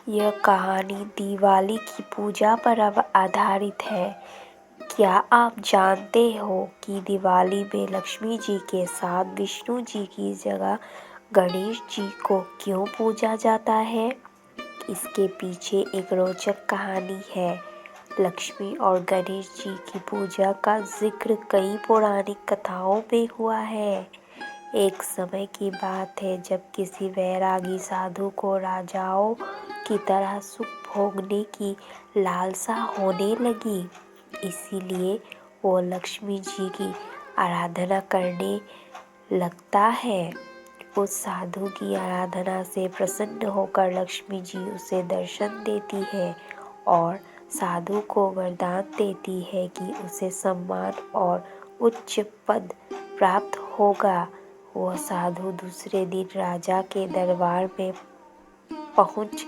यह कहानी दिवाली की पूजा पर आधारित है। क्या आप जानते हो कि दिवाली में लक्ष्मी जी के साथ विष्णु जी की जगह गणेश जी को क्यों पूजा जाता है? इसके पीछे एक रोचक कहानी है। लक्ष्मी और गणेश जी की पूजा का जिक्र कई पौराणिक कथाओं में हुआ है। एक समय की बात है जब किसी वैरागी साधु को राजाओं की तरह सुख भोगने की लालसा होने लगी। इसीलिए वो लक्ष्मी जी की आराधना करने लगता है। उस साधु की आराधना से प्रसन्न होकर लक्ष्मी जी उसे दर्शन देती है और साधु को वरदान देती है कि उसे सम्मान और उच्च पद प्राप्त होगा। वह साधु दूसरे दिन राजा के दरबार में पहुंच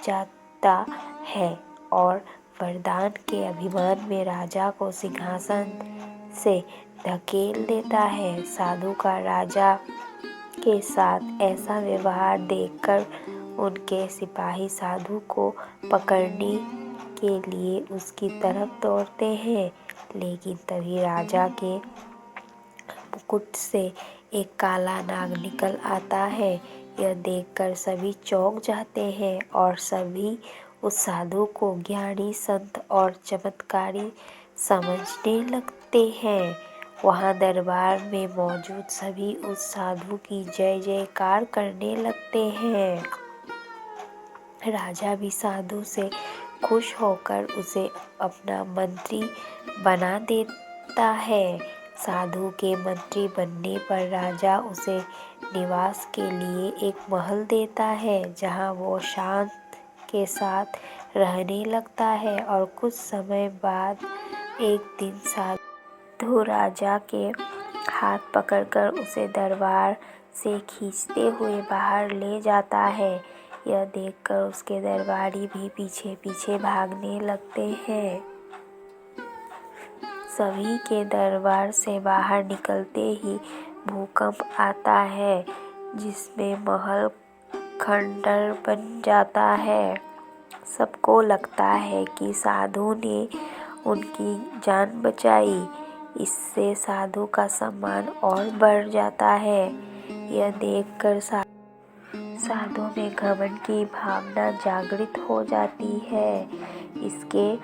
जाता है और वरदान के अभिमान में राजा को सिंहासन से धकेल देता है। साधु का राजा के साथ ऐसा व्यवहार देखकर उनके सिपाही साधु को पकड़ने के लिए उसकी तरफ दौड़ते हैं, लेकिन तभी राजा के मुकुट से एक काला नाग निकल आता है। यह देखकर सभी चौंक जाते हैं और सभी उस साधु को ज्ञानी संत और चमत्कारी समझने लगते हैं। वहाँ दरबार में मौजूद सभी उस साधु की जय जयकार करने लगते हैं। राजा भी साधु से खुश होकर उसे अपना मंत्री बना देता है। साधु के मंत्री बनने पर राजा उसे निवास के लिए एक महल देता है, जहां वो शांत के साथ रहने लगता है। और कुछ समय बाद एक दिन साधु राजा के हाथ पकड़कर उसे दरबार से खींचते हुए बाहर ले जाता है। यह देखकर उसके दरबारी भी पीछे पीछे भागने लगते हैं। सभी के दरबार से बाहर निकलते ही भूकंप आता है, जिसमें महल खंडर बन जाता है। सबको लगता है कि साधु ने उनकी जान बचाई। इससे साधु का सम्मान और बढ़ जाता है। यह देखकर साधु में घमंड की भावना जागृत हो जाती है। इसके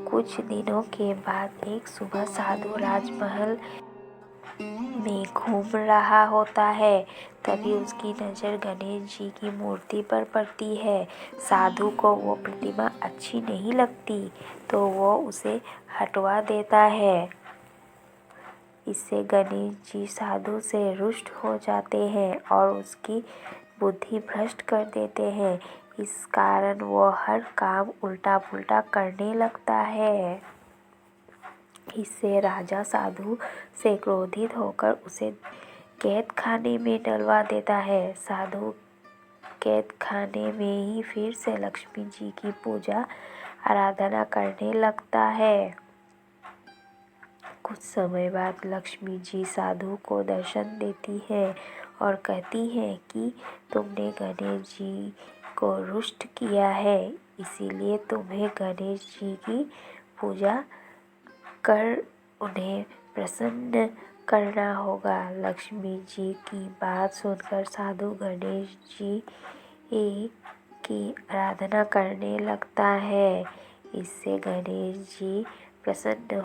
कुछ दिनों के बाद एक सुबह साधु राजमहल में घूम रहा होता है। तभी उसकी नज़र गणेश जी की मूर्ति पर पड़ती है। साधु को वो प्रतिमा अच्छी नहीं लगती, तो वो उसे हटवा देता है। इससे गणेश जी साधु से रुष्ट हो जाते हैं और उसकी बुद्धि भ्रष्ट कर देते हैं। इस कारण वो हर काम उल्टा पुल्टा करने लगता है। इससे राजा साधु से क्रोधित होकर उसे कैद खाने में डलवा देता है। साधु कैद खाने में ही फिर से लक्ष्मी जी की पूजा आराधना करने लगता है। कुछ समय बाद लक्ष्मी जी साधु को दर्शन देती है और कहती है कि तुमने गणेश जी को रुष्ट किया है, इसीलिए तुम्हें गणेश जी की पूजा कर उन्हें प्रसन्न करना होगा। लक्ष्मी जी की बात सुनकर साधु गणेश जी की आराधना करने लगता है। इससे गणेश जी प्रसन्न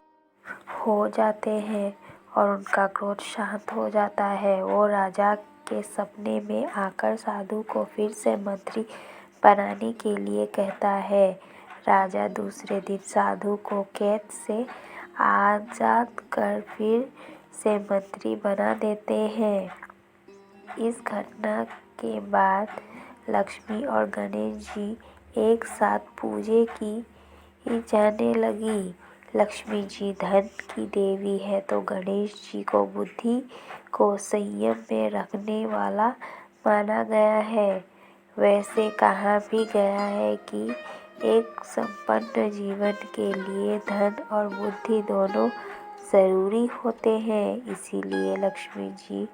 हो जाते हैं और उनका क्रोध शांत हो जाता है। वो राजा के सपने में आकर साधु को फिर से मंत्री बनाने के लिए कहता है। राजा दूसरे दिन साधु को कैद से आज़ाद कर फिर से मंत्री बना देते हैं। इस घटना के बाद लक्ष्मी और गणेश जी एक साथ पूजे की जाने लगी। लक्ष्मी जी धन की देवी है, तो गणेश जी को बुद्धि को संयम में रखने वाला माना गया है। वैसे कहा भी गया है कि एक संपन्न जीवन के लिए धन और बुद्धि दोनों जरूरी होते हैं। इसीलिए लक्ष्मी जी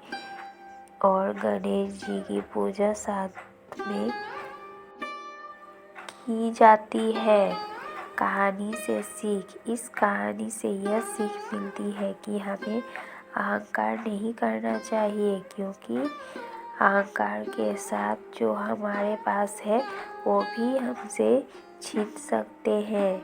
और गणेश जी की पूजा साथ में की जाती है। कहानी से सीख। इस कहानी से यह सीख मिलती है कि हमें अहंकार नहीं करना चाहिए, क्योंकि अहंकार के साथ जो हमारे पास है वो भी हमसे छीन सकते हैं।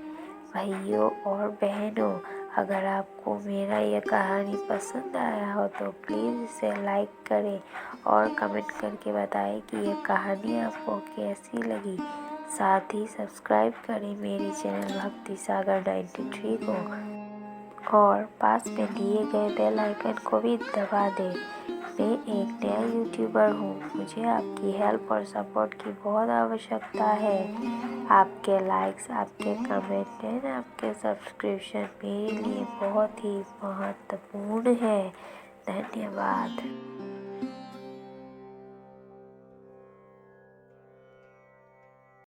भाइयों और बहनों, अगर आपको मेरा यह कहानी पसंद आया हो तो प्लीज़ इसे लाइक करें और कमेंट करके बताएं कि यह कहानी आपको कैसी लगी। साथ ही सब्सक्राइब करें मेरे चैनल भक्ति सागर 93 को और पास में दिए गए बेल आइकन को भी दबा दें। मैं एक नया यूट्यूबर हूँ, मुझे आपकी हेल्प और सपोर्ट की बहुत आवश्यकता है। आपके लाइक्स, आपके कमेंट एंड आपके सब्सक्रिप्शन मेरे लिए बहुत ही महत्वपूर्ण है। धन्यवाद।